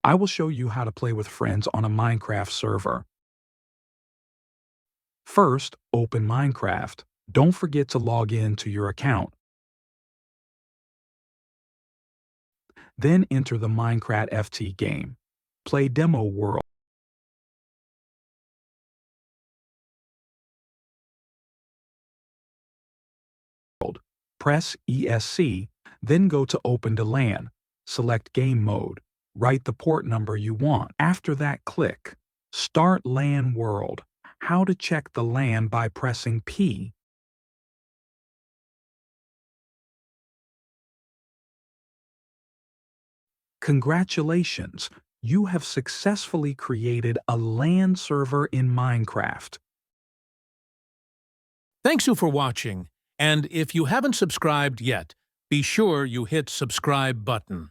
I will show you how to play with friends on a Minecraft server. First, open Minecraft. Don't forget to log in to your account. Then enter the Minecraft FT game. Play Demo World. Press ESC, then go to Open to LAN. Select Game Mode. Write the port number you want. After that, click Start LAN World. How to check the LAN by pressing P. Congratulations! You have successfully created a LAN server in Minecraft. Thanks you for watching, and if you haven't subscribed yet, be sure you hit subscribe button.